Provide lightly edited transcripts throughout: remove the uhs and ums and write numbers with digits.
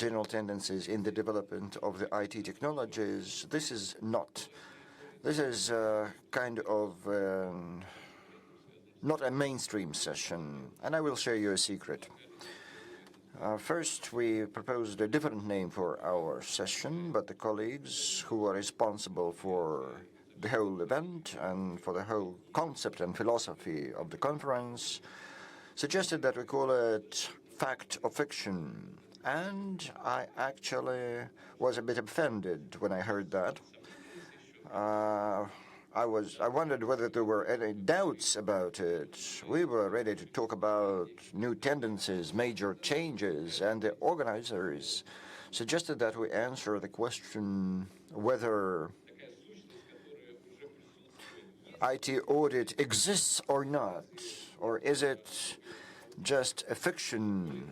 general tendencies in the development of the IT technologies. This is kind of not a mainstream session, and I will share you a secret. First, we proposed a different name for our session, but the colleagues who are responsible for the whole event and for the whole concept and philosophy of the conference suggested that we call it Fact or Fiction. And I actually was a bit offended when I heard that. I wondered whether there were any doubts about it. We were ready to talk about new tendencies, major changes, and the organizers suggested that we answer the question whether IT audit exists or not, or is it just a fiction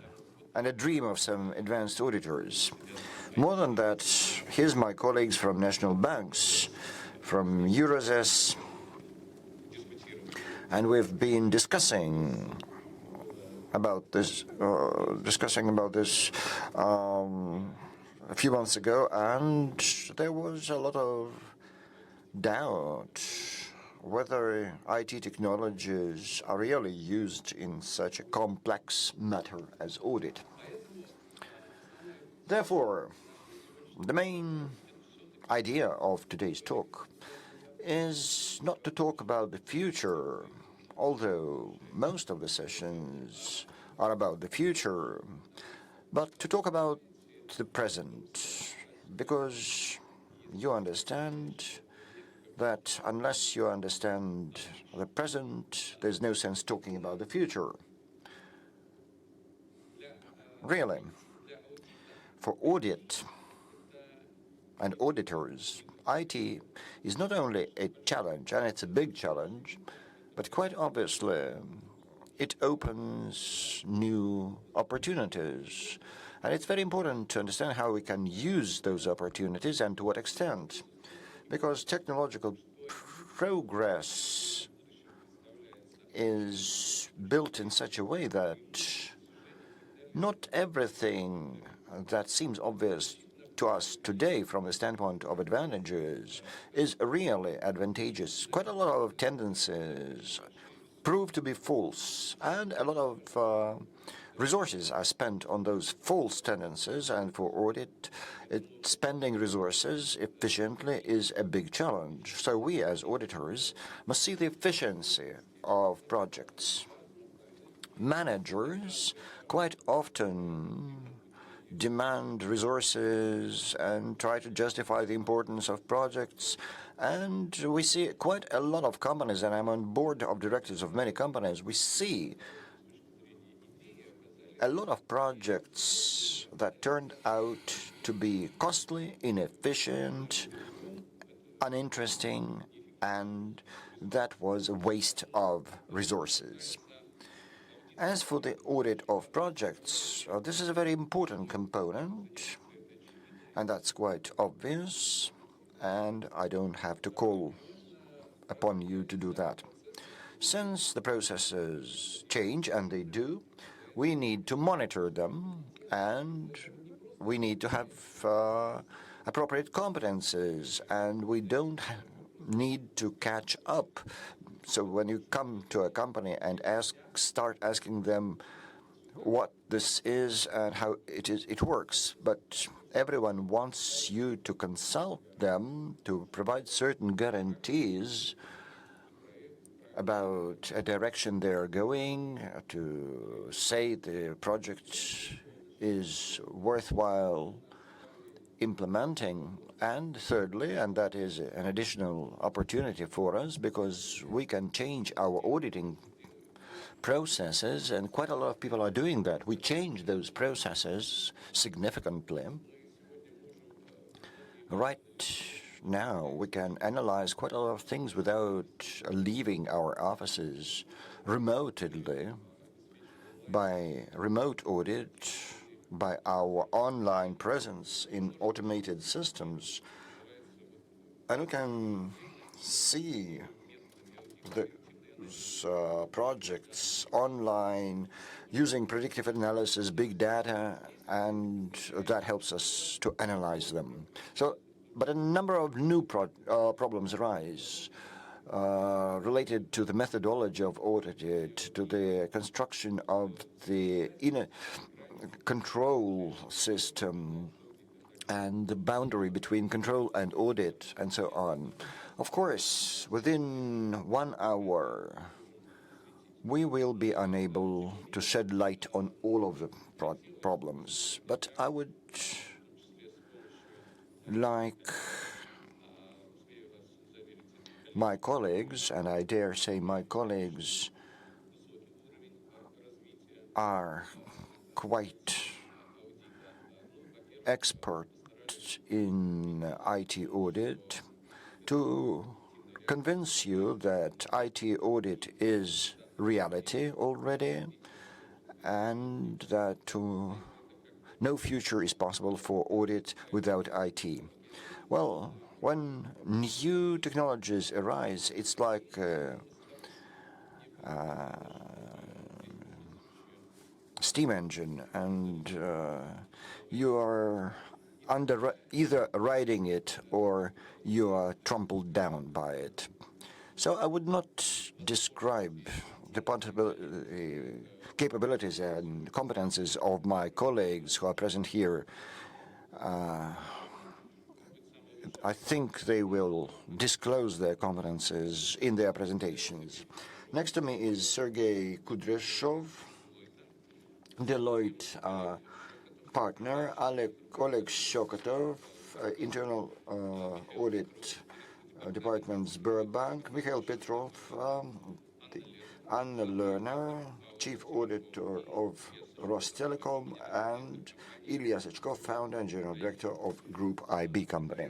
and a dream of some advanced auditors. More than that, here's my colleagues from national banks, from Eurozes, and we've been discussing about this a few months ago, and there was a lot of doubt whether IT technologies are really used in such a complex matter as audit. Therefore, the main idea of today's talk is not to talk about the future, although most of the sessions are about the future, but to talk about the present, because you understand that unless you understand the present, there's no sense talking about the future. Really, for audit and auditors, IT is not only a challenge, and it's a big challenge, but quite obviously it opens new opportunities. And it's very important to understand how we can use those opportunities and to what extent. Because technological progress is built in such a way that not everything that seems obvious to us today from the standpoint of advantages is really advantageous. Quite a lot of tendencies prove to be false, and a lot of resources are spent on those false tendencies, and for audit, spending resources efficiently is a big challenge. So we as auditors must see the efficiency of projects. Managers quite often demand resources and try to justify the importance of projects. And we see quite a lot of companies, and I'm on board of directors of many companies, we see a lot of projects that turned out to be costly, inefficient, uninteresting, and that was a waste of resources. As for the audit of projects, this is a very important component, and that's quite obvious, and I don't have to call upon you to do that. Since the processes change, and they do, we need to monitor them, and we need to have appropriate competences, and we don't need to catch up. So when you come to a company and start asking them what this is and how it works, but everyone wants you to consult them to provide certain guarantees about a direction they're going, to say the project is worthwhile implementing. And thirdly, and that is an additional opportunity for us, because we can change our auditing processes, and quite a lot of people are doing that. We change those processes significantly. Right now, we can analyze quite a lot of things without leaving our offices remotely, by remote audit, by our online presence in automated systems. And we can see those projects online using predictive analysis, big data, and that helps us to analyze them. But a number of new problems arise related to the methodology of audit, to the construction of the inner control system, and the boundary between control and audit, and so on. Of course, within 1 hour, we will be unable to shed light on all of the problems, but I would like my colleagues, and I dare say my colleagues are quite expert in IT audit, to convince you that IT audit is reality already, and that no future is possible for audit without IT. Well, when new technologies arise, it's like steam engine, and you are either riding it or you are trampled down by it. So I would not describe the capabilities and competences of my colleagues who are present here. I think they will disclose their competences in their presentations. Next to me is Sergey Kudryashov, Deloitte partner, Oleg Shchekotov, internal audit department, Sberbank, Mikhail Petrov, Lerner, chief auditor of Rostelecom, and Ilya Sachkov, founder and general director of Group IB company.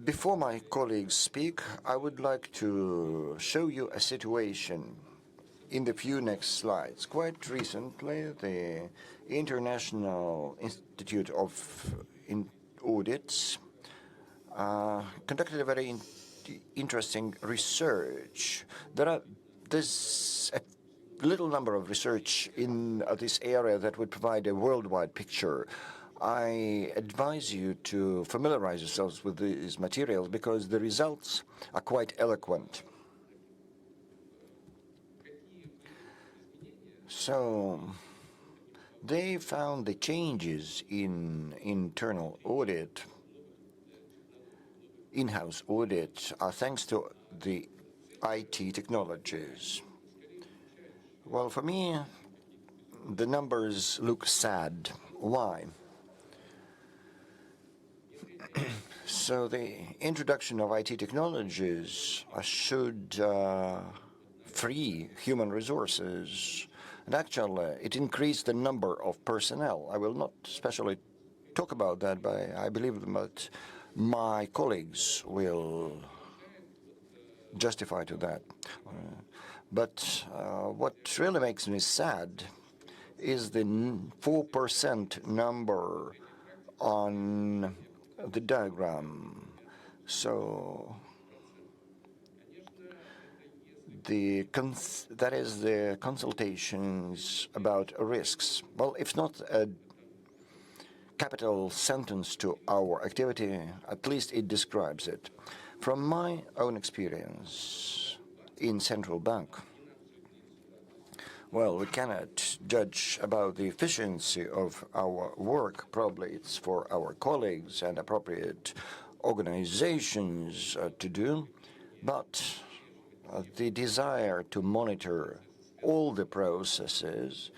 Before my colleagues speak, I would like to show you a situation in the few next slides. Quite recently, the International Institute of Audits conducted a very interesting research. There's a little number of research in this area that would provide a worldwide picture. I advise you to familiarize yourselves with these materials because the results are quite eloquent. So they found the changes in internal audit, in-house audit, are thanks to the IT technologies. Well, for me, the numbers look sad. Why? So the introduction of IT technologies should free human resources, and actually it increased the number of personnel. I will not specially talk about that, but I believe that my colleagues will justify to that. But what really makes me sad is the 4% number on the diagram. So that is the consultations about risks. Well, if not a capital sentence to our activity, at least it describes it. From my own experience in central bank, well, we cannot judge about the efficiency of our work. Probably it's for our colleagues and appropriate organizations to do, but the desire to monitor all the processes,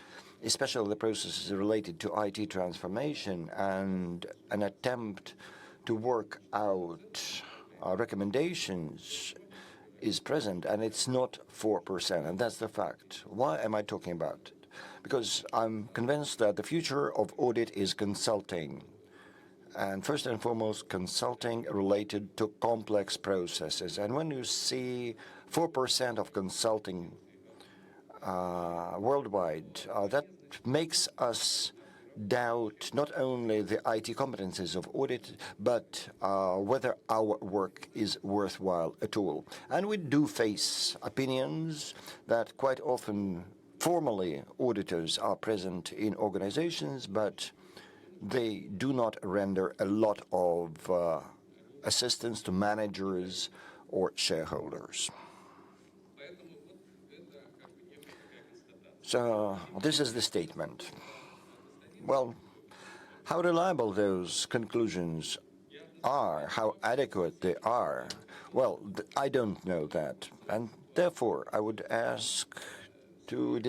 especially the processes related to IT transformation, and an attempt to work out recommendations is present, and it's not 4%, and that's the fact. Why am I talking about it? Because I'm convinced that the future of audit is consulting, and first and foremost, consulting related to complex processes. And when you see 4% of consulting worldwide, that makes us doubt not only the IT competencies of audit, but whether our work is worthwhile at all. And we do face opinions that quite often formally, auditors are present in organizations, but they do not render a lot of assistance to managers or shareholders. So this is the statement. Well, how reliable those conclusions are, how adequate they are, well, I don't know that. And therefore, I would ask Sergey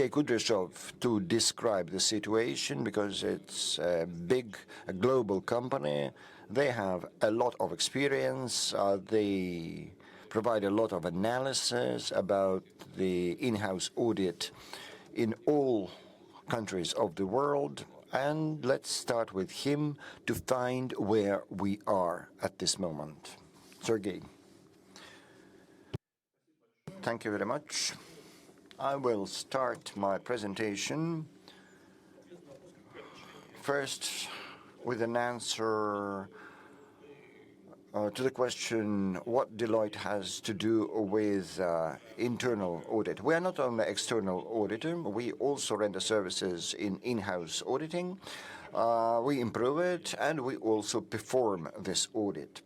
Kudryashov to describe the situation, because it's a big global company. They have a lot of experience. They provide a lot of analysis about the in-house audit in all countries of the world. And let's start with him to find where we are at this moment. Sergey. Thank you very much. I will start my presentation first with an answer to the question what Deloitte has to do with internal audit. We are not only external auditor, we also render services in in-house auditing. We improve it, and we also perform this audit.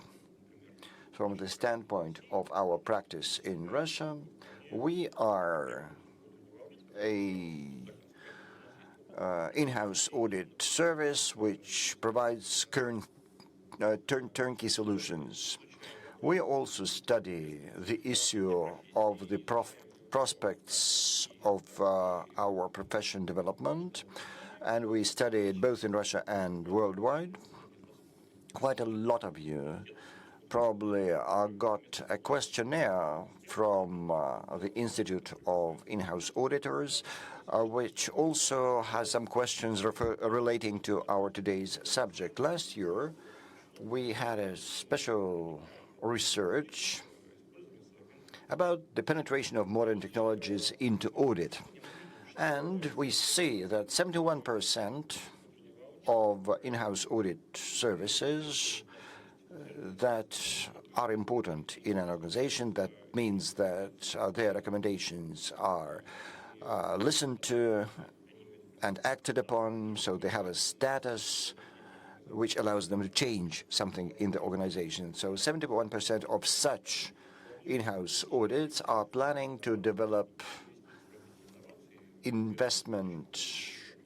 From the standpoint of our practice in Russia, we are a in-house audit service which provides turnkey solutions. We also study the issue of the prospects of our profession development, and we study it both in Russia and worldwide. Quite a lot of you probably got a questionnaire from the Institute of In-House Auditors, which also has some questions relating to our today's subject. Last year, we had a special research about the penetration of modern technologies into audit. And we see that 71% of in-house audit services that are important in an organization, that means that their recommendations are listened to and acted upon, so they have a status which allows them to change something in the organization. So 71% of such in-house audits are planning to develop investment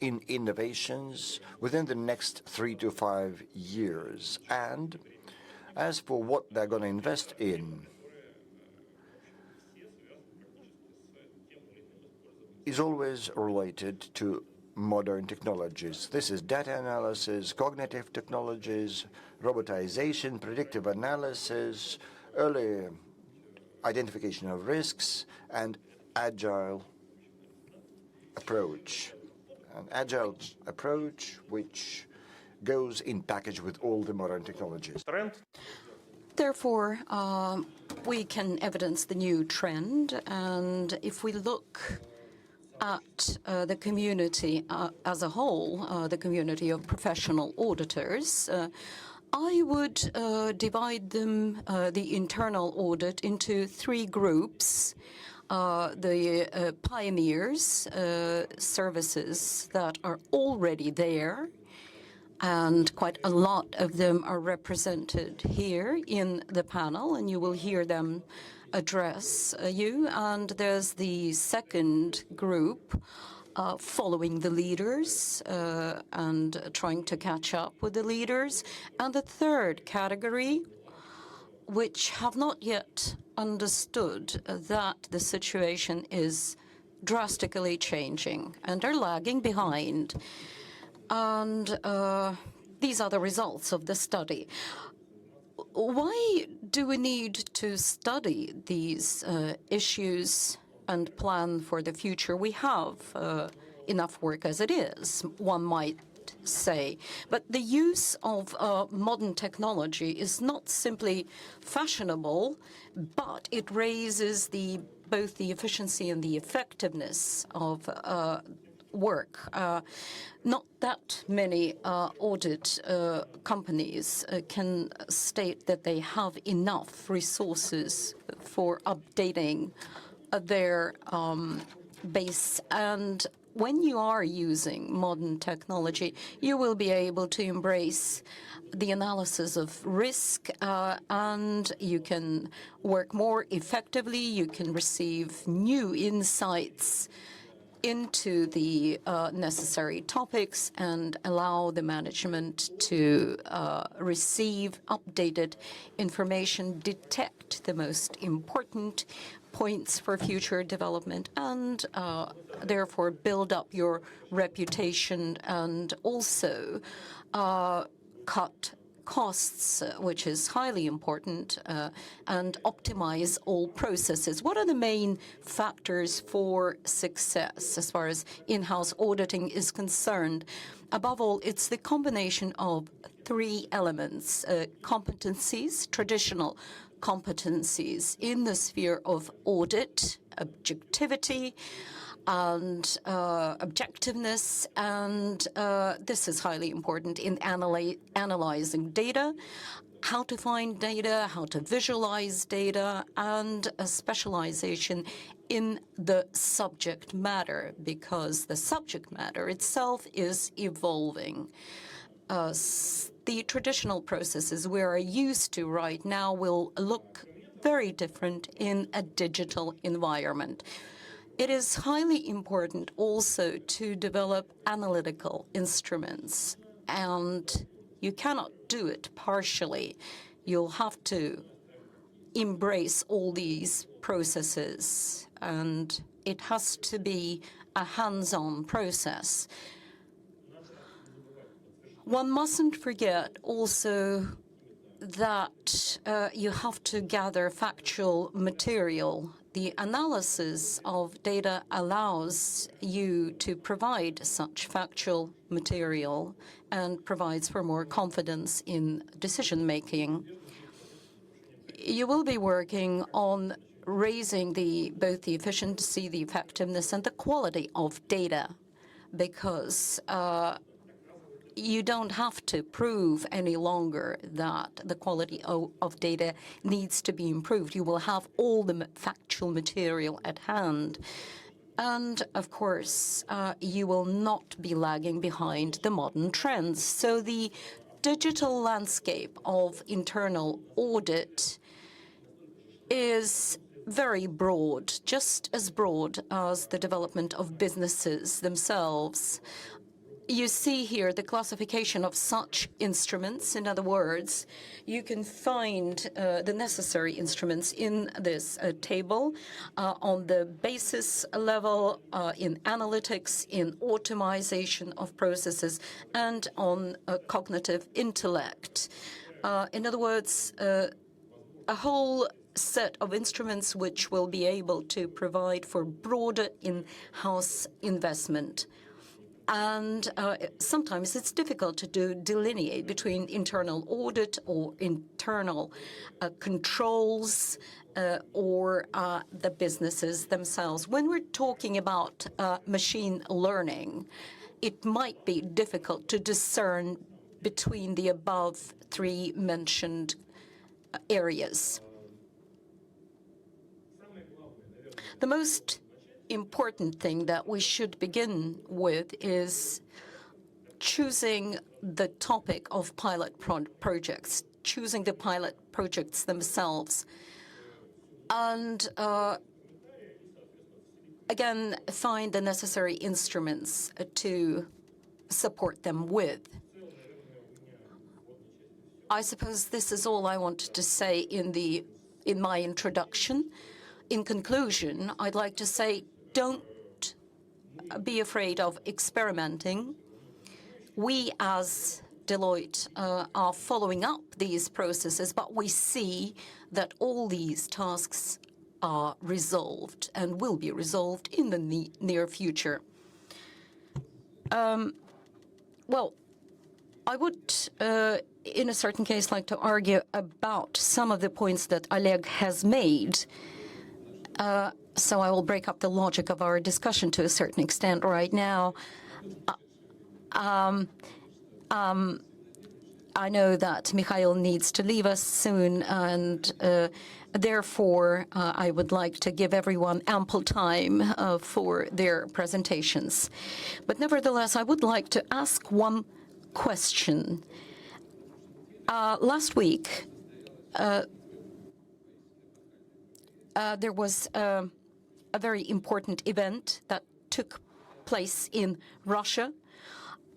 in innovations within the next 3 to 5 years. And as for what they're going to invest in, is always related to modern technologies. This is data analysis, cognitive technologies, robotization, predictive analysis, early identification of risks, and agile approach. An agile approach which goes in package with all the modern technologies. Therefore, we can evidence the new trend, and if we look at the community as a whole, the community of professional auditors, I would divide them, the internal audit, into 3 groups. The pioneers, services that are already there, and quite a lot of them are represented here in the panel, and you will hear them address you. And there's the second group, following the leaders and trying to catch up with the leaders. And the third category, which have not yet understood that the situation is drastically changing and are lagging behind. And these are the results of the study. Why do we need to study these issues and plan for the future? We have enough work as it is, one might say. But the use of modern technology is not simply fashionable, but it raises both the efficiency and the effectiveness of work. Not that many audit companies can state that they have enough resources for updating their base. And when you are using modern technology, you will be able to embrace the analysis of risk, and you can work more effectively. You can receive new insights into the necessary topics and allow the management to receive updated information, detect the most important points for future development, and therefore build up your reputation and also cut costs, which is highly important, and optimize all processes. What are the main factors for success as far as in-house auditing is concerned? Above all, it's the combination of three elements: competencies, traditional competencies in the sphere of audit, objectivity, and objectiveness, and this is highly important in analyzing data, how to find data, how to visualize data, and a specialization in the subject matter, because the subject matter itself is evolving. The traditional processes we are used to right now will look very different in a digital environment. It is highly important also to develop analytical instruments, and you cannot do it partially. You'll have to embrace all these processes, and it has to be a hands-on process. One mustn't forget also that you have to gather factual material. The analysis of data allows you to provide such factual material and provides for more confidence in decision-making. You will be working on raising both the efficiency, the effectiveness, and the quality of data, because you don't have to prove any longer that the quality of data needs to be improved. You will have all the factual material at hand. And, of course, you will not be lagging behind the modern trends. So the digital landscape of internal audit is very broad, just as broad as the development of businesses themselves. You see here the classification of such instruments. In other words, you can find the necessary instruments in this table on the basis level, in analytics, in automation of processes, and on cognitive intellect. In other words, a whole set of instruments which will be able to provide for broader in-house investment. And sometimes it's difficult to delineate between internal audit or internal controls or the businesses themselves. When we're talking about machine learning, it might be difficult to discern between the above three mentioned areas. The most important thing that we should begin with is choosing the topic of pilot projects, choosing the pilot projects themselves, and again, find the necessary instruments to support them with. I suppose this is all I wanted to say in my introduction. In conclusion, I'd like to say, don't be afraid of experimenting. We, as Deloitte, are following up these processes, but we see that all these tasks are resolved and will be resolved in the near future. Well, I would, in a certain case, like to argue about some of the points that Oleg has made. So I will break up the logic of our discussion to a certain extent right now. I know that Mikhail needs to leave us soon, and therefore I would like to give everyone ample time for their presentations. But nevertheless, I would like to ask one question. Last week, there was a very important event that took place in Russia.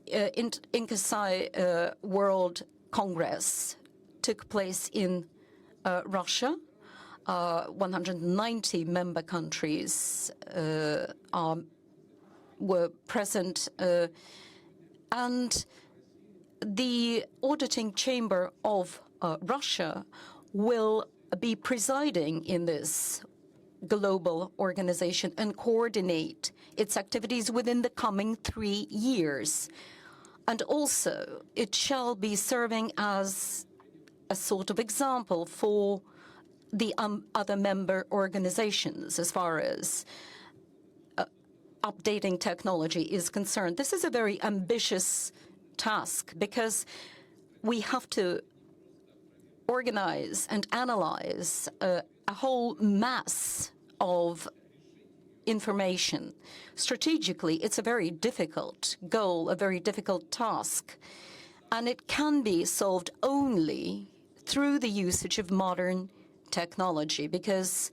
Inkasai World Congress took place in Russia. 190 member countries were present, and the auditing chamber of Russia will be presiding in this global organization and coordinate its activities within the coming 3 years. And also, it shall be serving as a sort of example for the other member organizations as far as updating technology is concerned. This is a very ambitious task because we have to organize and analyze a whole mass of information. Strategically, it's a very difficult goal, a very difficult task, and it can be solved only through the usage of modern technology because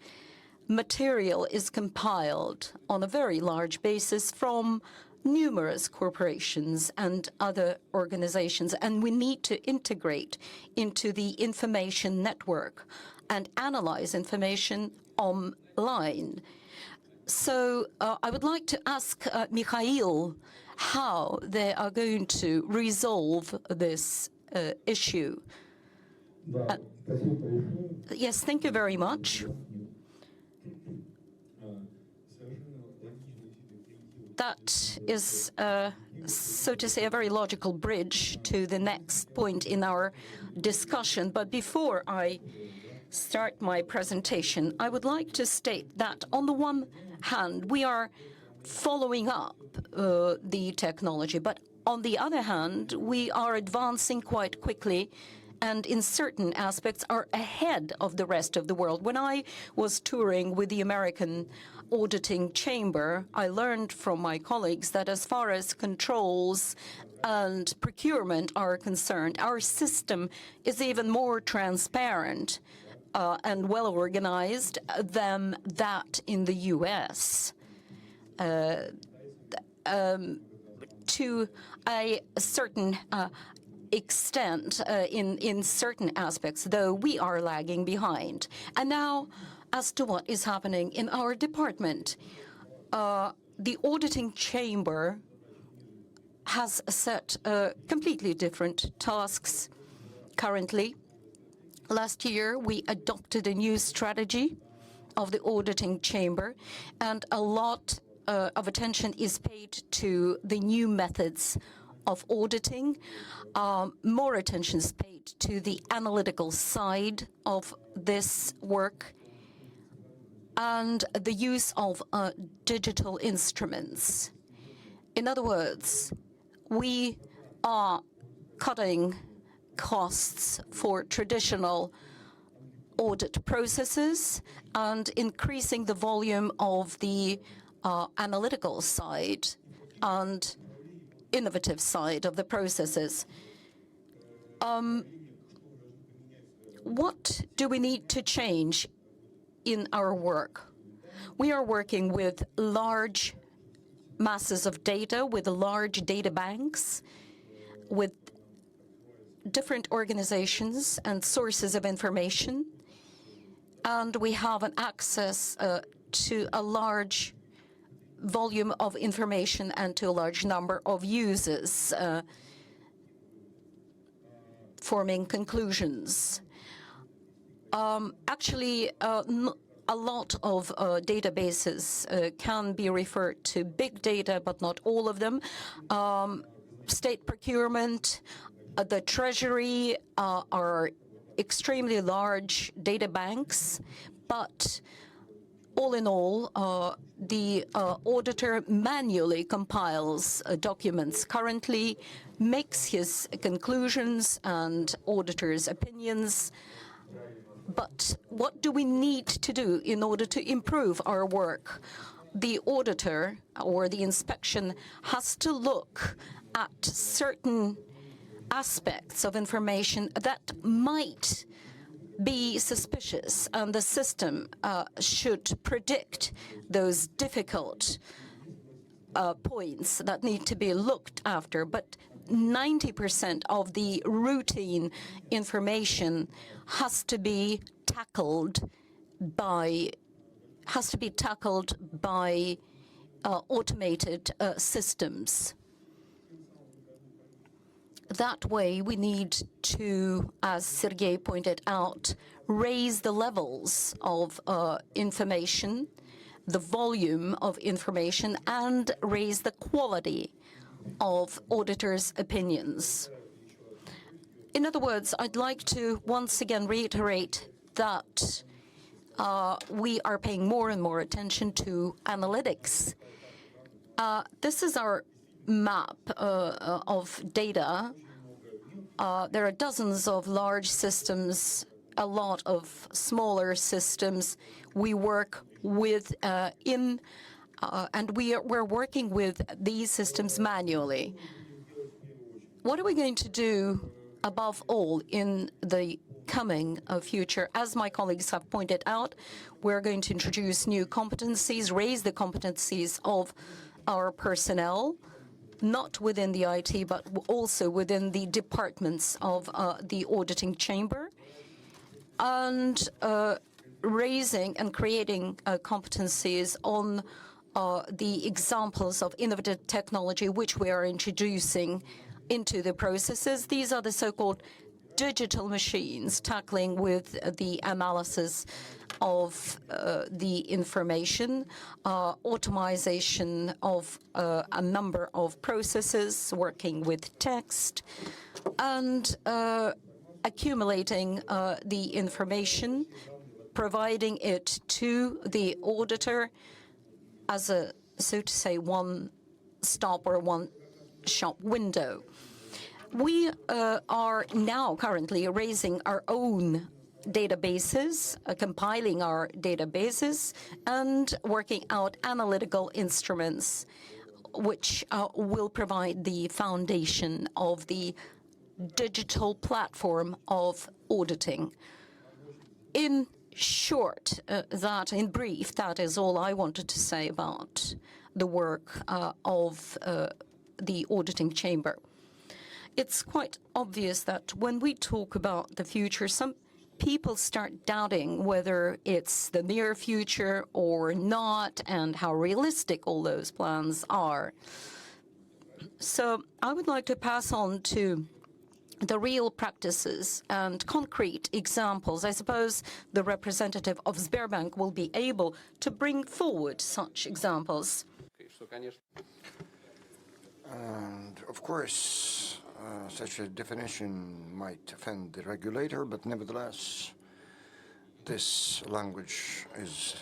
material is compiled on a very large basis from numerous corporations and other organizations, and we need to integrate into the information network and analyze information online. So I would like to ask Mikhail how they are going to resolve this issue. Yes, thank you very much. That is, so to say, a very logical bridge to the next point in our discussion. But before I start my presentation, I would like to state that on the one hand, we are following up the technology, but on the other hand, we are advancing quite quickly and in certain aspects are ahead of the rest of the world. When I was touring with the American auditing chamber, I learned from my colleagues that as far as controls and procurement are concerned, our system is even more transparent and well-organized than that in the U.S. To a certain extent, in certain aspects, though we are lagging behind. And now, as to what is happening in our department, the auditing chamber has set completely different tasks currently. Last year, we adopted a new strategy of the auditing chamber, and a lot of attention is paid to the new methods of auditing. More attention is paid to the analytical side of this work and the use of digital instruments. In other words, we are cutting costs for traditional audit processes and increasing the volume of the analytical side and innovative side of the processes. What do we need to change in our work? We are working with large masses of data, with large data banks, with different organizations and sources of information, and we have an access to a large volume of information and to a large number of users, forming conclusions. Actually, a lot of databases can be referred to big data, but not all of them. State procurement, the Treasury are extremely large data banks, but all in all, the auditor manually compiles documents currently, makes his conclusions and auditor's opinions. But what do we need to do in order to improve our work? The auditor or the inspection has to look at certain aspects of information that might be suspicious, and the system should predict those difficult points that need to be looked after. But 90% of the routine information has to be tackled by automated systems. That way, we need to, as Sergey pointed out, raise the levels of information, the volume of information, and raise the quality of auditors' opinions. In other words, I'd like to once again reiterate that we are paying more and more attention to analytics. This is our map of data. There are dozens of large systems, a lot of smaller systems. We work with and we're working with these systems manually. What are we going to do above all in the coming future? As my colleagues have pointed out, we're going to introduce new competencies, raise the competencies of our personnel, not within the IT, but also within the departments of the auditing chamber, and raising and creating competencies on the examples of innovative technology which we are introducing into the processes. These are the so-called digital machines tackling with the analysis of the information, automation of a number of processes, working with text, and accumulating the information, providing it to the auditor as a, so to say, one-stop or one-shop window. We are now currently raising our own databases, compiling our databases, and working out analytical instruments which will provide the foundation of the digital platform of auditing. In short, in brief, that is all I wanted to say about the work of the auditing chamber. It's quite obvious that when we talk about the future, some people start doubting whether it's the near future or not, and how realistic all those plans are. So I would like to pass on to the real practices and concrete examples. I suppose the representative of Sberbank will be able to bring forward such examples. And of course, such a definition might offend the regulator, but nevertheless, this language is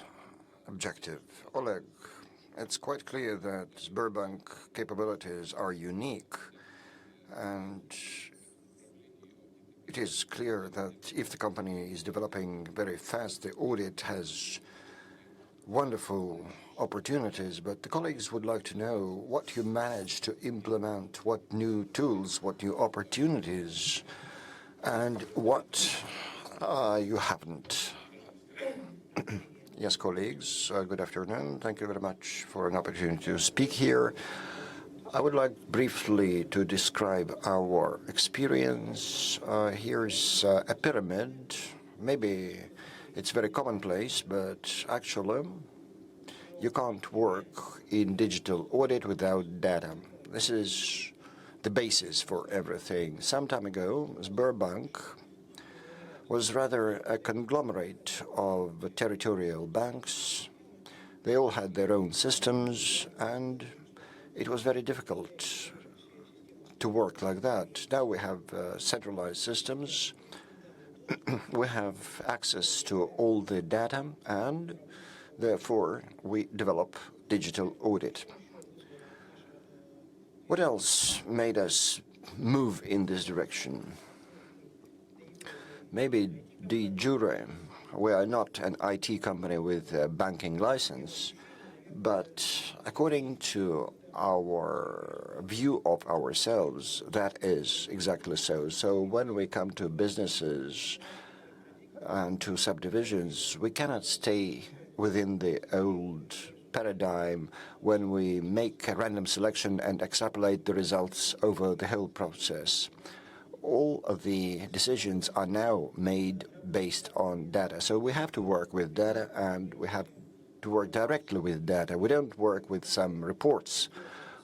objective. Oleg, it's quite clear that Sberbank capabilities are unique, and it is clear that if the company is developing very fast, the audit has wonderful opportunities, but the colleagues would like to know what you managed to implement, what new tools, what new opportunities, and what you haven't. Yes, colleagues, good afternoon. Thank you very much for an opportunity to speak here. I would like briefly to describe our experience. Here's a pyramid. Maybe it's very commonplace, but actually, you can't work in digital audit without data. This is the basis for everything. Some time ago, Sberbank was rather a conglomerate of territorial banks. They all had their own systems, and it was very difficult to work like that. Now we have centralized systems. We have access to all the data, and Therefore, we develop digital audit. What else made us move in this direction? Maybe de jure. We are not an IT company with a banking license, but according to our view of ourselves, that is exactly so. So when we come to businesses and to subdivisions, we cannot stay within the old paradigm when we make a random selection and extrapolate the results over the whole process. All of the decisions are now made based on data. So we have to work with data, and we have to work directly with data. We don't work with some reports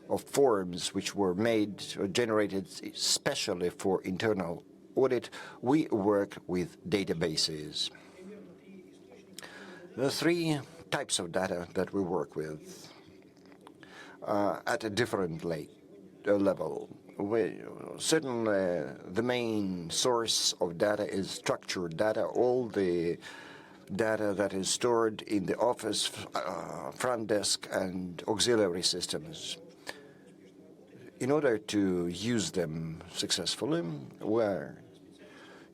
or forms which were made or generated specially for internal audit. We work with databases. There are three types of data that we work with at a different level. Certainly, the main source of data is structured data, all the data that is stored in the office, front desk, and auxiliary systems. In order to use them successfully, we're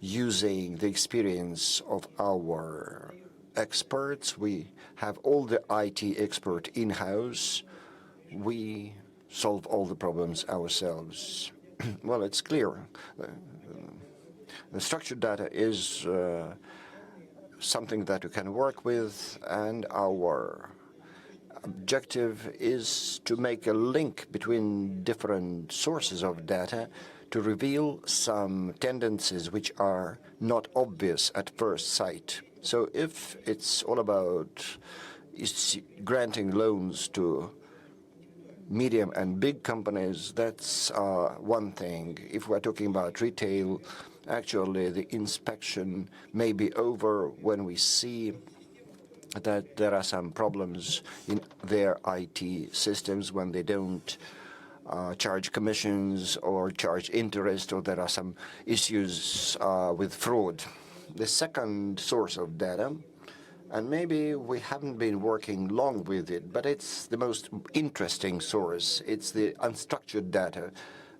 using the experience of our experts. We have all the IT expert in-house. We solve all the problems ourselves. Well, it's clear. The structured data is something that we can work with, and our objective is to make a link between different sources of data to reveal some tendencies which are not obvious at first sight. So if it's all about granting loans to medium and big companies, that's one thing. If we're talking about retail, actually the inspection may be over when we see that there are some problems in their IT systems, when they don't charge commissions or charge interest, or there are some issues with fraud. The second source of data, and maybe we haven't been working long with it, but it's the most interesting source. It's the unstructured data,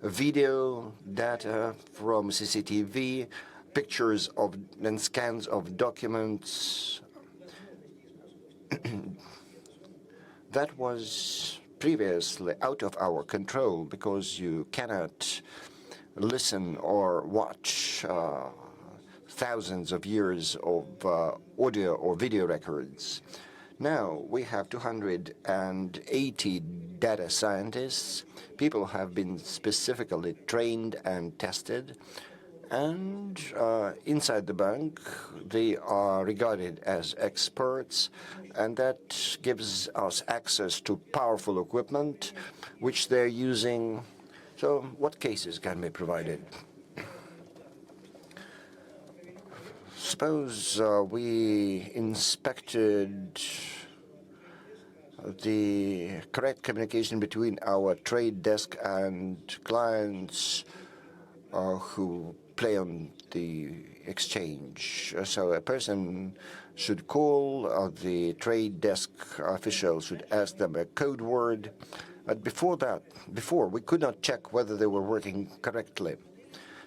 video data from CCTV, pictures of and scans of documents. That was previously out of our control because you cannot listen or watch thousands of years of audio or video records. Now we have 280 data scientists. People have been specifically trained and tested, and inside the bank they are regarded as experts, and that gives us access to powerful equipment which they're using. So what cases can be provided? Suppose we inspected the correct communication between our trade desk and clients who play on the exchange. So a person should call, the trade desk official should ask them a code word. But before we could not check whether they were working correctly.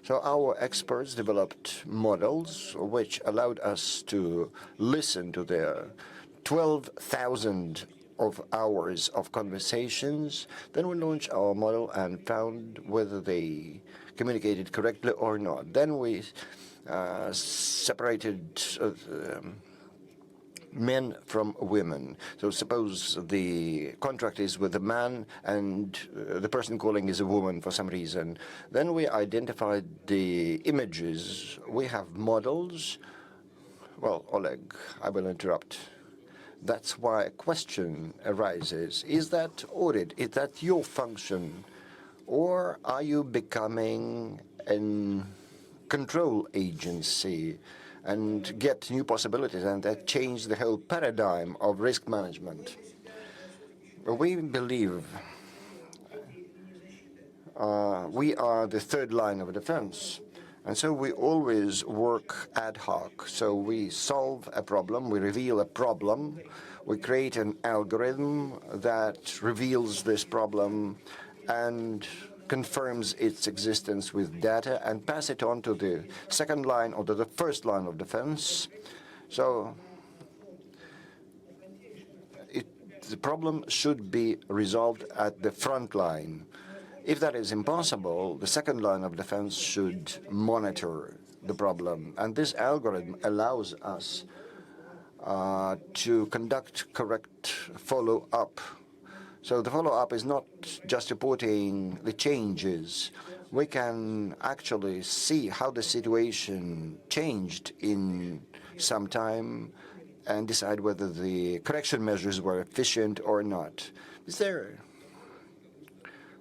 So our experts developed models which allowed us to listen to their 12,000 of hours of conversations. Then we launched our model and found whether they communicated correctly or not. Then we separated men from women. So suppose the contract is with a man and the person calling is a woman for some reason. Then we identified the images. We have models. Well, Oleg, I will interrupt. That's why a question arises. Is that audit? Is that your function? Or are you becoming a control agency and get new possibilities, and that change the whole paradigm of risk management? We believe we are the third line of defense, And so we always work ad hoc. So we solve a problem, we reveal a problem, we create an algorithm that reveals this problem and confirms its existence with data and pass it on to the second line or to the first line of defense. So the problem should be resolved at the front line. If that is impossible, the second line of defense should monitor the problem. And this algorithm allows us to conduct correct follow-up. So the follow-up is not just reporting the changes. We can actually see how the situation changed in some time and decide whether the correction measures were efficient or not. Is there...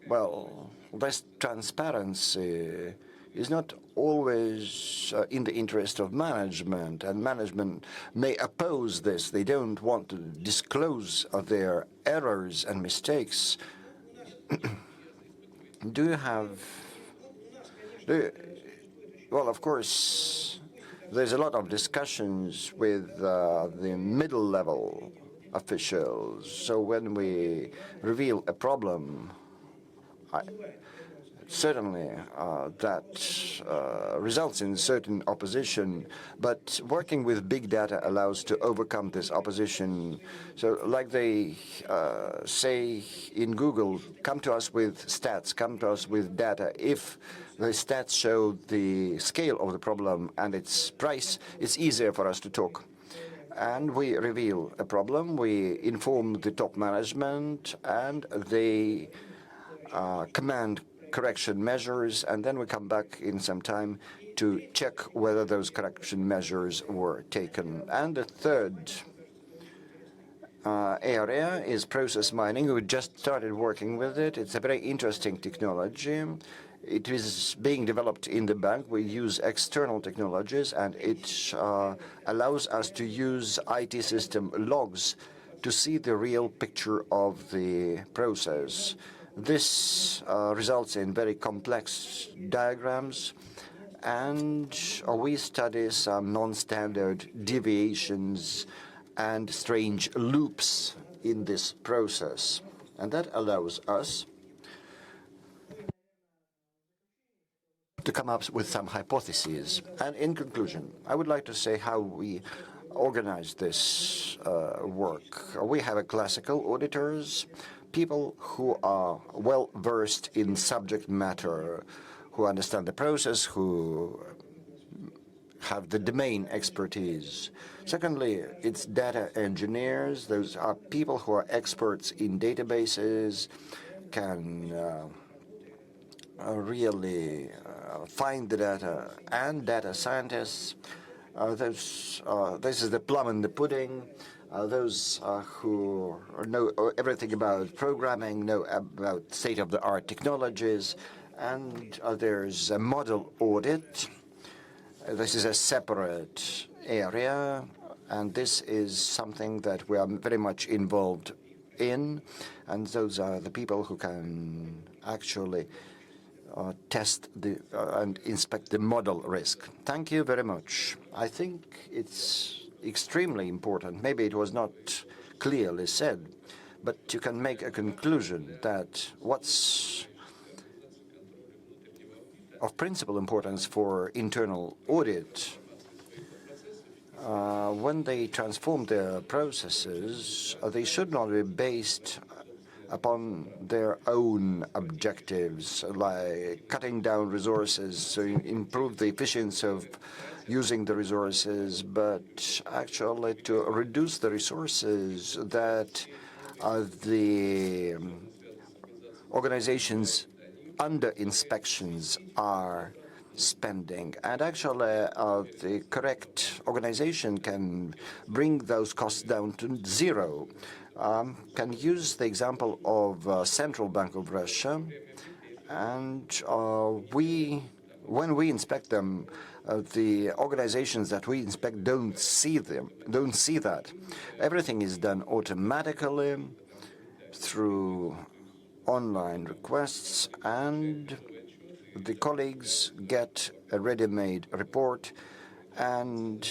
Well, this transparency is not always in the interest of management, and management may oppose this. They don't want to disclose their errors and mistakes. Do you have... Well, of course, there's a lot of discussions with the middle-level officials. So when we reveal a problem, certainly that results in certain opposition, but working with big data allows to overcome this opposition. So like they say in Google, come to us with stats, come to us with data. If the stats show the scale of the problem and its price, it's easier for us to talk. And we reveal a problem, we inform the top management, and they command correction measures, and then we come back in some time to check whether those correction measures were taken. And the third area is process mining. We just started working with it. It's a very interesting technology. It is being developed in the bank. We use external technologies, and it allows us to use IT system logs to see the real picture of the process. This results in very complex diagrams, and we study some non-standard deviations and strange loops in this process. And that allows us to come up with some hypotheses. And in conclusion, I would like to say how we organize this work. We have a classical auditors, people who are well-versed in subject matter, who understand the process, who have the domain expertise. Secondly, it's data engineers. Those are people who are experts in databases, can really find the data, and data scientists. This is the plum in the pudding. Those who know everything about programming, know about state-of-the-art technologies, and there's a model audit. This is a separate area, and this is something that we are very much involved in, and those are the people who can actually test and inspect the model risk. Thank you very much. I think it's extremely important. Maybe it was not clearly said, but you can make a conclusion that what's of principal importance for internal audit, when they transform their processes, they should not be based upon their own objectives, like cutting down resources to improve the efficiency of using the resources, but actually to reduce the resources that the organizations under inspections are spending. And actually, the correct organization can bring those costs down to zero. Can use the example of Central Bank of Russia, and when we inspect them, the organizations that we inspect don't see that. Everything is done automatically through online requests, and the colleagues get a ready-made report and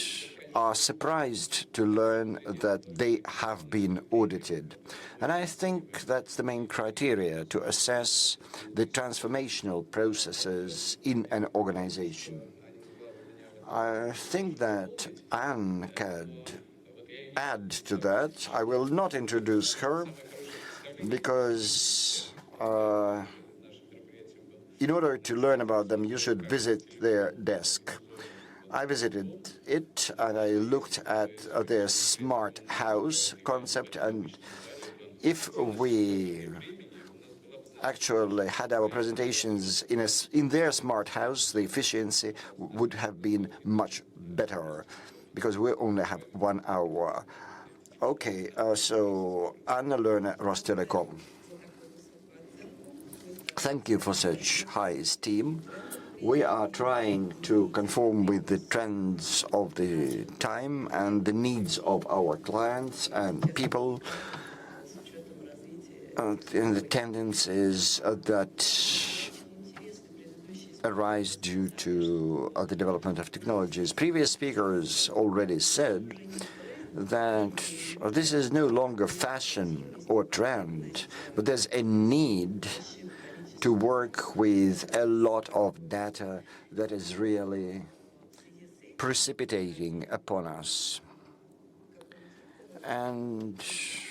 are surprised to learn that they have been audited. And I think that's the main criteria to assess the transformational processes in an organization. I think that Anne could add to that. I will not introduce her because in order to learn about them, you should visit their desk. I visited it and I looked at their smart house concept, and if we actually had our presentations in their smart house, the efficiency would have been much better because we only have 1 hour. Okay, so Anna Lerner, Rostelecom. Thank you for such high esteem. We are trying to conform with the trends of the time and the needs of our clients and people, and the tendencies that arise due to the development of technologies. Previous speakers already said that this is no longer fashion or trend, but there's a need to work with a lot of data that is really precipitating upon us. And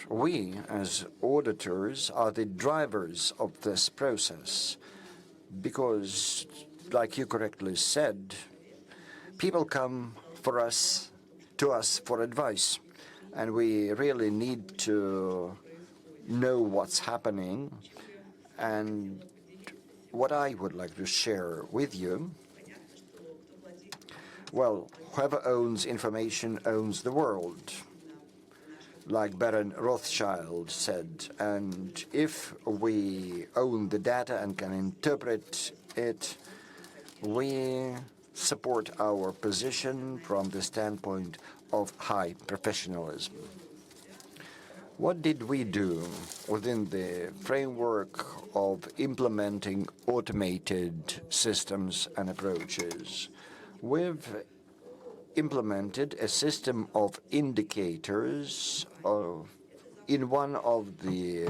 we, as auditors, are the drivers of this process because, like you correctly said, people come to us for advice, and we really need to know what's happening. And what I would like to share with you, well, whoever owns information owns the world, like Baron Rothschild said. And if we own the data and can interpret it, we support our position from the standpoint of high professionalism. What did we do within the framework of implementing automated systems and approaches? We've implemented a system of indicators in one of the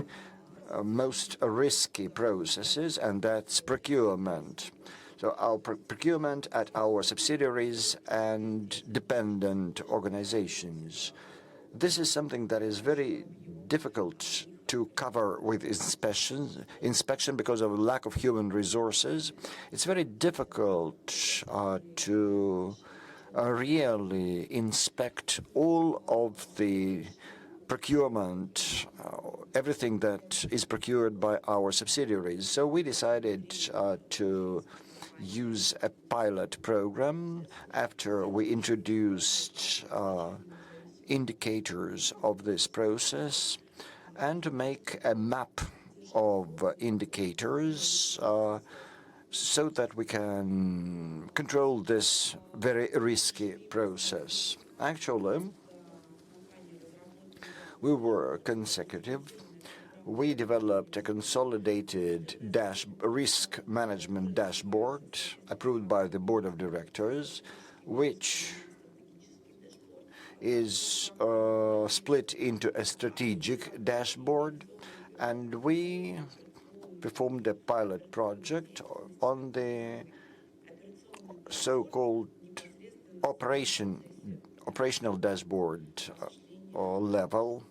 most risky processes, and that's procurement. So our procurement at our subsidiaries and dependent organizations. This is something that is very difficult to cover with inspection because of lack of human resources. It's very difficult to really inspect all of the procurement, everything that is procured by our subsidiaries. So we decided to use a pilot program after we introduced indicators of this process, and to make a map of indicators so that we can control this very risky process. Actually, we were consecutive. We developed a consolidated risk management dashboard approved by the board of directors, which is split into a strategic dashboard, and we performed a pilot project on the so-called operational dashboard level.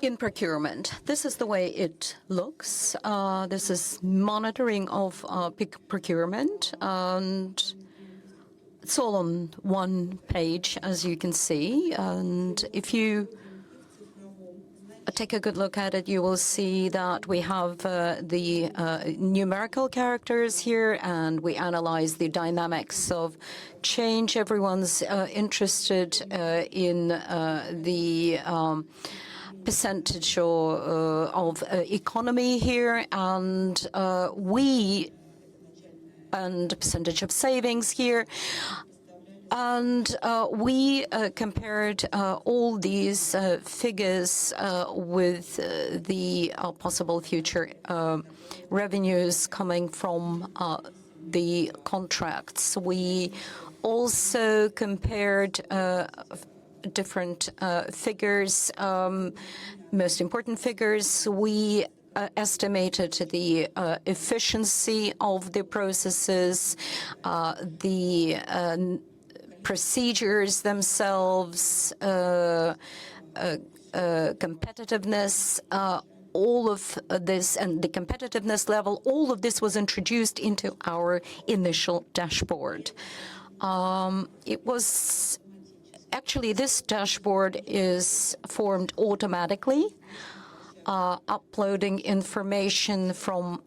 In procurement, this is the way it looks. This is monitoring of procurement, and it's all on one page, as you can see. And if you take a good look at it, you will see that we have the numerical characters here, and we analyze the dynamics of change. Everyone's interested in the percentage of economy here, and percentage of savings here. And we compared all these figures with the possible future revenues coming from the contracts. We also compared different figures, most important figures. We estimated the efficiency of the processes, the procedures themselves, competitiveness, all of this, and the competitiveness level, all of this was introduced into our initial dashboard. It was actually, this dashboard is formed automatically, uploading information from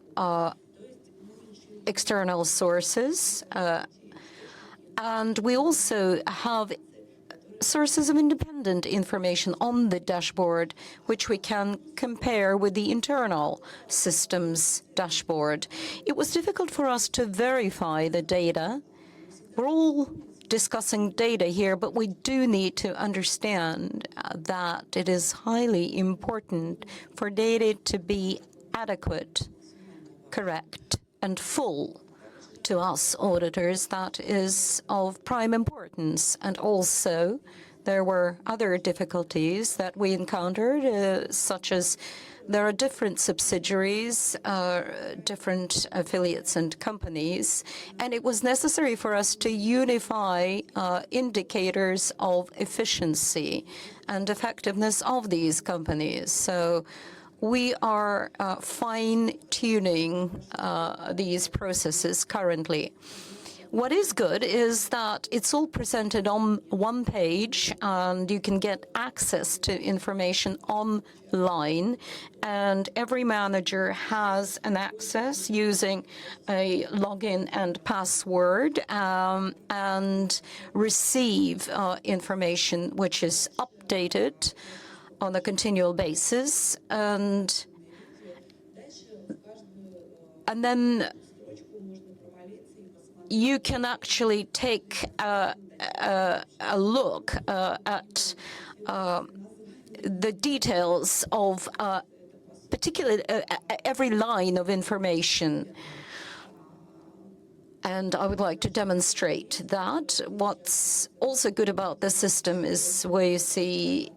external sources. And we also have sources of independent information on the dashboard, which we can compare with the internal systems dashboard. It was difficult for us to verify the data. We're all discussing data here, but we do need to understand that it is highly important for data to be adequate, correct, and full. To us auditors, that is of prime importance. And also, there were other difficulties that we encountered, such as there are different subsidiaries, different affiliates and companies, and it was necessary for us to unify indicators of efficiency and effectiveness of these companies. So we are fine-tuning these processes currently. What is good is that it's all presented on one page, and you can get access to information online, and every manager has an access using a login and password, and receive information which is updated on a continual basis, and then you can actually take a look at the details of particularly every line of information. And I would like to demonstrate that. What's also good about the system is where you see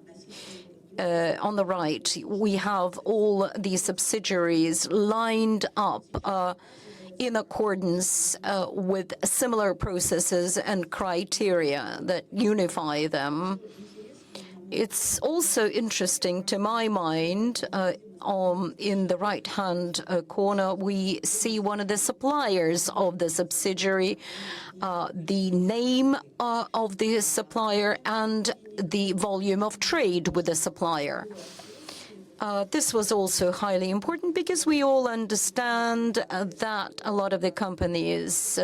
on the right, we have all these subsidiaries lined up in accordance with similar processes and criteria that unify them. It's also interesting to my mind, in the right-hand corner, we see one of the suppliers of the subsidiary, the name of the supplier, and the volume of trade with the supplier. This was also highly important because we all understand that a lot of the companies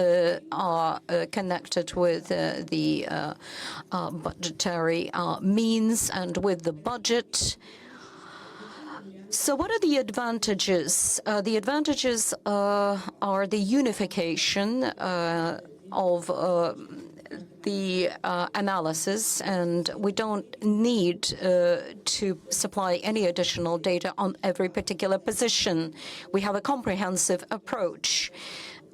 are connected with the budgetary means and with the budget. So what are the advantages? The advantages are the unification of the analysis, and we don't need to supply any additional data on every particular position. We have a comprehensive approach.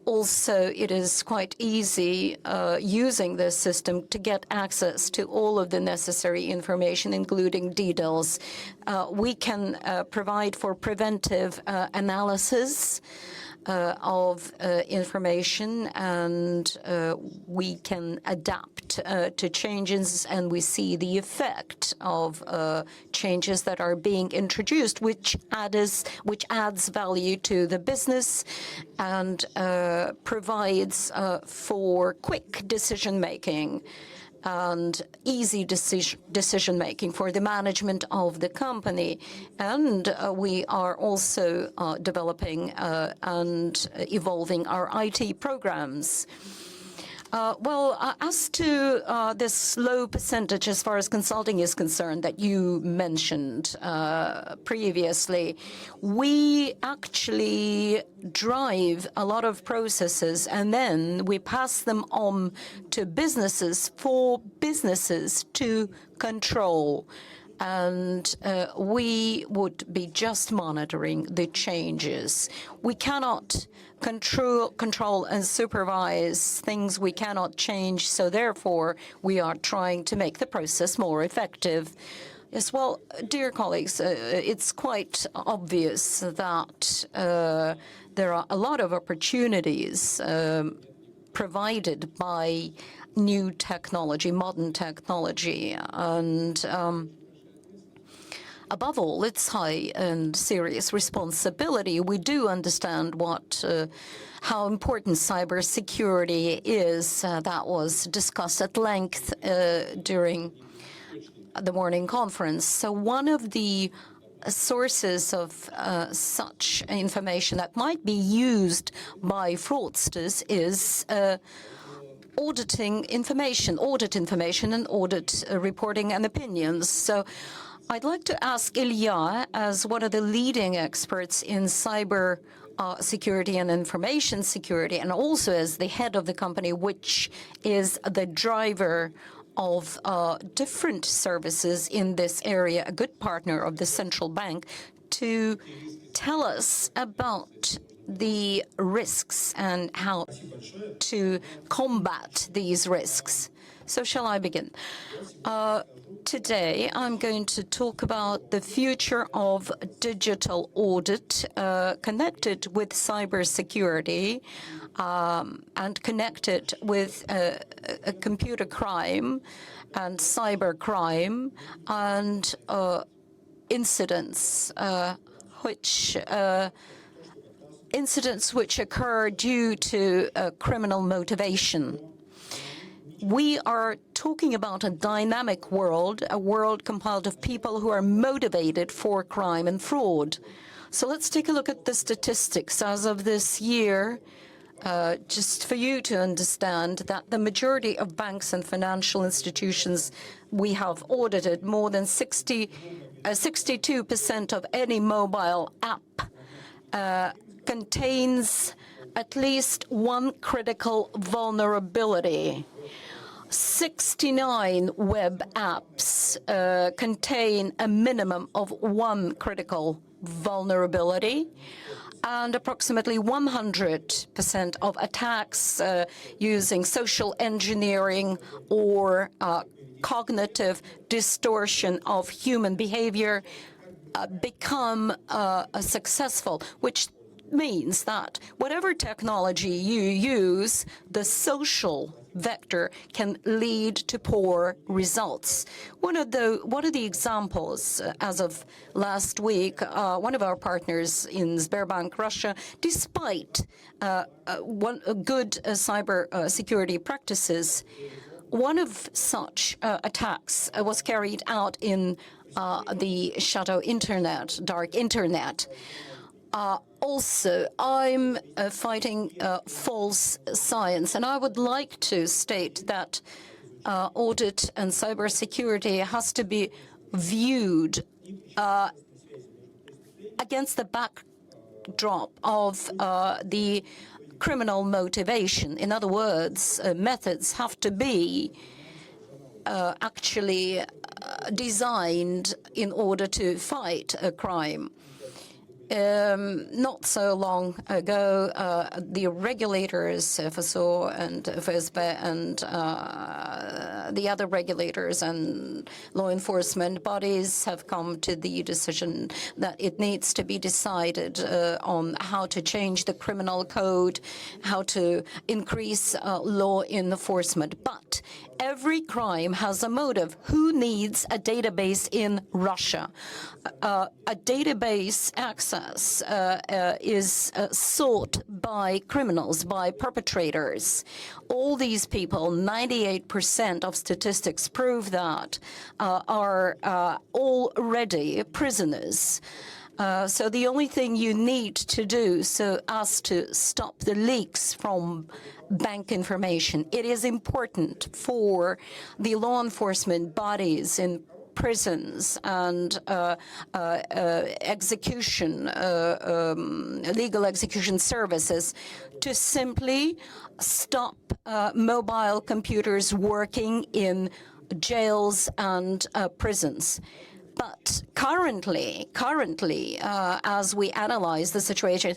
Also, it is quite easy using this system to get access to all of the necessary information, including details. We can provide for preventive analysis of information, and we can adapt to changes, and we see the effect of changes that are being introduced, which adds value to the business and provides for quick decision-making and easy decision-making for the management of the company. And we are also developing and evolving our IT programs. As to this low percentage as far as consulting is concerned that you mentioned previously, we actually drive a lot of processes and then we pass them on to businesses for businesses to control. And we would be just monitoring the changes. We cannot control and supervise things we cannot change, so therefore we are trying to make the process more effective. Yes, well, dear colleagues, it's quite obvious that there are a lot of opportunities provided by new technology, modern technology, and above all, it's high and serious responsibility. We do understand how important cybersecurity is. That was discussed at length during the morning conference. So one of the sources of such information that might be used by fraudsters is auditing information, audit information, and audit reporting and opinions. So I'd like to ask Ilya, as one of the leading experts in cyber security and information security, and also as the head of the company, which is the driver of different services in this area, a good partner of the central bank, to tell us about the risks and how to combat these risks. So shall I begin? Today, I'm going to talk about the future of digital audit connected with cybersecurity and connected with computer crime and cyber crime and incidents which occur due to criminal motivation. We are talking about a dynamic world, a world compiled of people who are motivated for crime and fraud. So let's take a look at the statistics as of this year, just for you to understand that the majority of banks and financial institutions we have audited, more than 62% of any mobile app contains at least one critical vulnerability. 69 web apps contain a minimum of one critical vulnerability, and approximately 100% of attacks using social engineering or cognitive distortion of human behavior become successful, which means that whatever technology you use, the social vector can lead to poor results. One of the examples, as of last week, one of our partners in Sberbank, Russia, despite good cyber security practices, one of such attacks was carried out in the shadow internet, dark internet. Also, I'm fighting false science, and I would like to state that audit and cybersecurity has to be viewed against the backdrop of the criminal motivation. In other words, methods have to be actually designed in order to fight a crime. Not so long ago, the regulators, FSO and FSB, and the other regulators and law enforcement bodies have come to the decision that it needs to be decided on how to change the criminal code, how to increase law enforcement. But every crime has a motive. Who needs a database in Russia? A database access is sought by criminals, by perpetrators. All these people, 98% of statistics prove that, are already prisoners. So the only thing you need to do so as to stop the leaks from bank information, it is important for the law enforcement bodies in prisons and legal execution services to simply stop mobile computers working in jails and prisons. But currently, as we analyze the situation,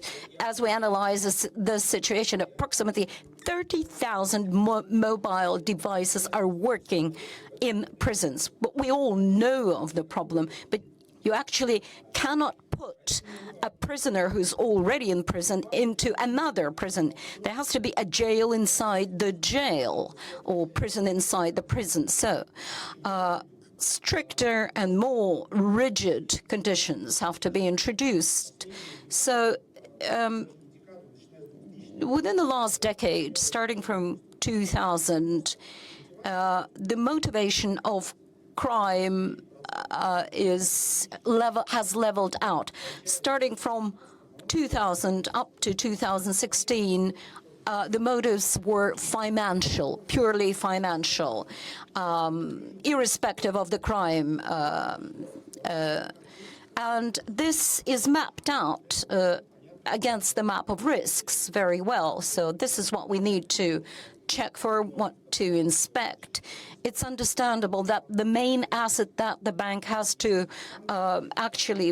approximately 30,000 mobile devices are working in prisons. But we all know of the problem, but you actually cannot put a prisoner who's already in prison into another prison. There has to be a jail inside the jail or prison inside the prison. So, stricter and more rigid conditions have to be introduced. So within the last decade, starting from 2000, the motivation of crime has leveled out. Starting from 2000 up to 2016, the motives were financial, purely financial, irrespective of the crime. And this is mapped out against the map of risks very well. So this is what we need to check for, what to inspect. It's understandable that the main asset that the bank has to actually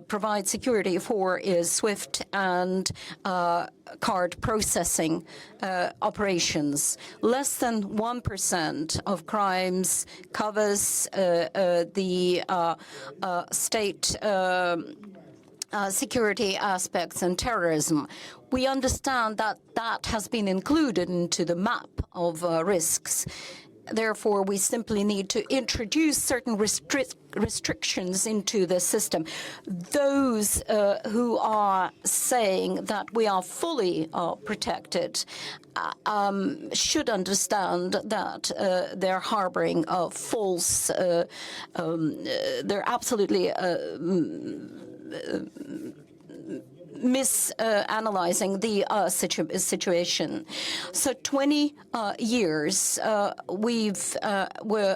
provide security for is SWIFT and card processing operations. Less than 1% of crimes covers the state security aspects and terrorism. We understand that that has been included into the map of risks. Therefore, we simply need to introduce certain restrictions into the system. Those who are saying that we are fully protected should understand that they're harboring false, they're absolutely misanalyzing the situation. So 20 years were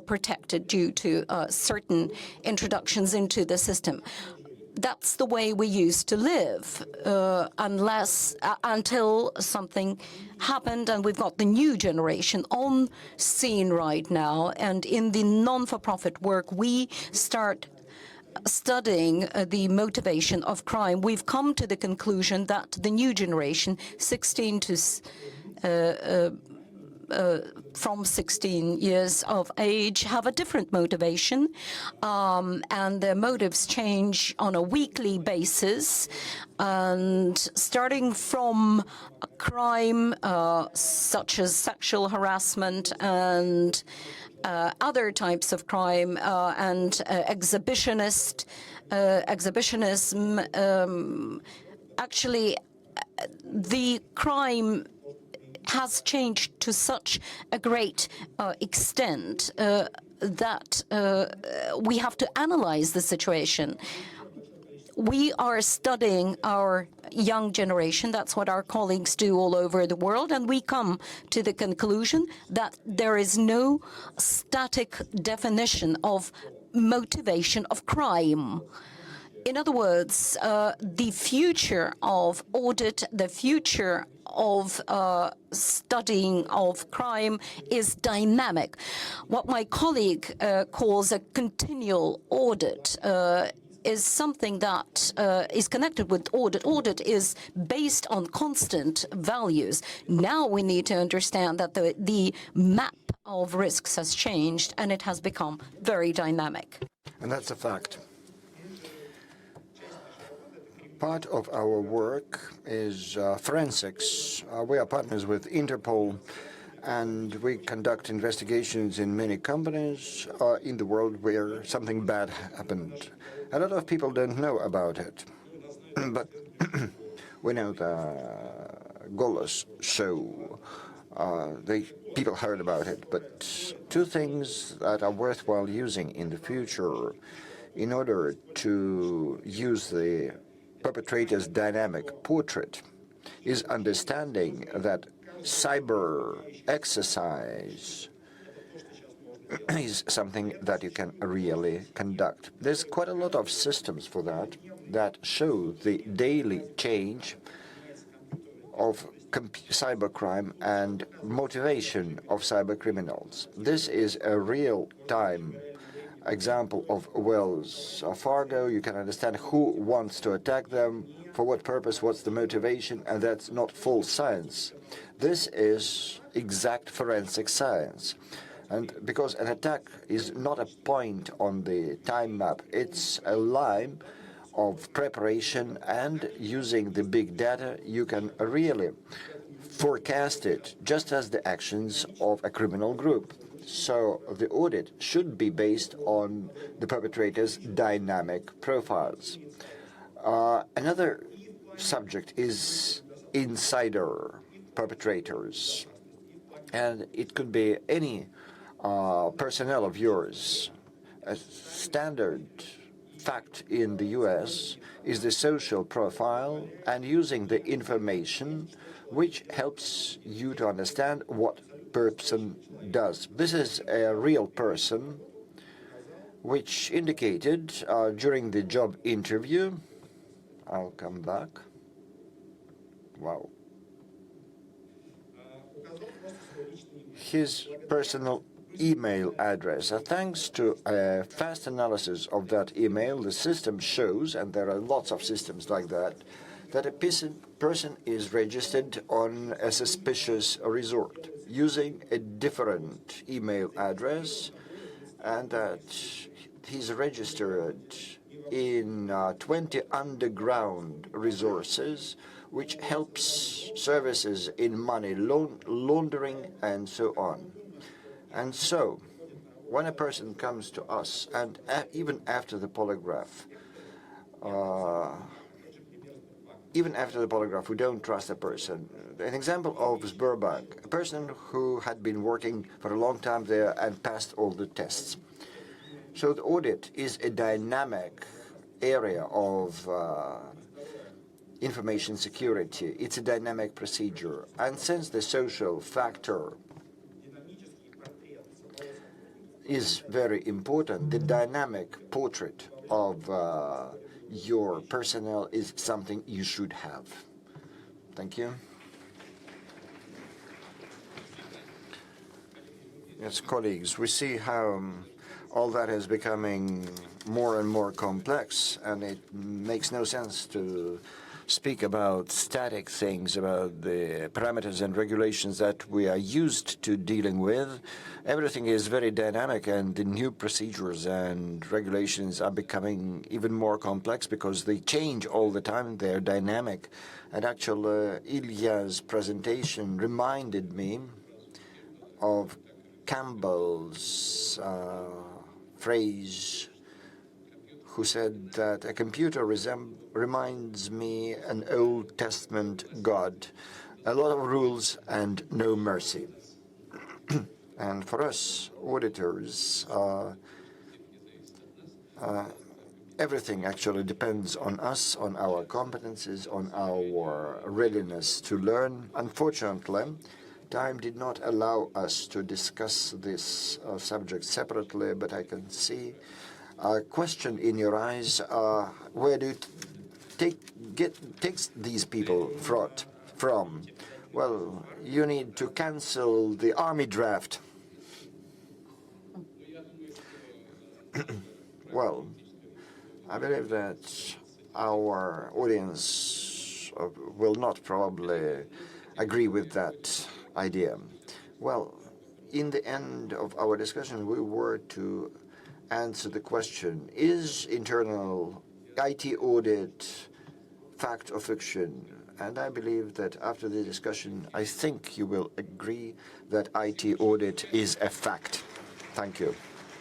protected due to certain introductions into the system. That's the way we used to live, until something happened, and we've got the new generation on scene right now. And in the non-for-profit work, we start studying the motivation of crime. We've come to the conclusion that the new generation, 16 to from 16 years of age, have a different motivation, and their motives change on a weekly basis. And starting from a crime such as sexual harassment and other types of crime and exhibitionism, actually the crime has changed to such a great extent that we have to analyze the situation. We are studying our young generation. That's what our colleagues do all over the world. And we come to the conclusion that there is no static definition of motivation of crime. In other words, the future of audit, the future of studying of crime is dynamic. What my colleague calls a continual audit is something that is connected with audit. Audit is based on constant values. Now we need to understand that the map of risks has changed and it has become very dynamic. And that's a fact. Part of our work is forensics. We are partners with Interpol, and we conduct investigations in many companies in the world where something bad happened. A lot of people don't know about it, but we know the Golos show. People heard about it, but two things that are worthwhile using in the future in order to use the perpetrator's dynamic portrait is understanding that cyber exercise is something that you can really conduct. There's quite a lot of systems for that show the daily change of cybercrime and motivation of cybercriminals. This is a real-time example of Wells Fargo. You can understand who wants to attack them, for what purpose, what's the motivation, and that's not false science. This is exact forensic science. And because an attack is not a point on the time map, it's a line of preparation, and using the big data, you can really forecast it, just as the actions of a criminal group. So the audit should be based on the perpetrator's dynamic profiles. Another subject is insider perpetrators, and it could be any personnel of yours. A standard fact in the US is the social profile and using the information which helps you to understand what person does. This is a real person which indicated during the job interview. I'll come back. Wow. His personal email address. Thanks to a fast analysis of that email, the system shows, and there are lots of systems like that, that a person is registered on a suspicious resort using a different email address, and that he's registered in 20 underground resources, which helps services in money laundering and so on. And so, when a person comes to us, and even after the polygraph, we don't trust a person. An example of Sberbank, a person who had been working for a long time there and passed all the tests. So the audit is a dynamic area of information security. It's a dynamic procedure. And since the social factor is very important, the dynamic portrait of your personnel is something you should have. Thank you. Yes, colleagues, we see how all that is becoming more and more complex, and it makes no sense to speak about static things, about the parameters and regulations that we are used to dealing with. Everything is very dynamic, and the new procedures and regulations are becoming even more complex because they change all the time. They're dynamic. And actually, Ilya's presentation reminded me of Campbell's phrase, who said that a computer reminds me an Old Testament God, a lot of rules and no mercy. And for us, auditors, everything actually depends on us, on our competences, on our readiness to learn. Unfortunately, time did not allow us to discuss this subject separately, but I can see a question in your eyes. Where do you take these people from? Well, you need to cancel the army draft. Well, I believe that our audience will not probably agree with that idea. Well, in the end of our discussion, we were to answer the question, is internal IT audit fact or fiction? And I believe that after the discussion, I think you will agree that IT audit is a fact. Thank you.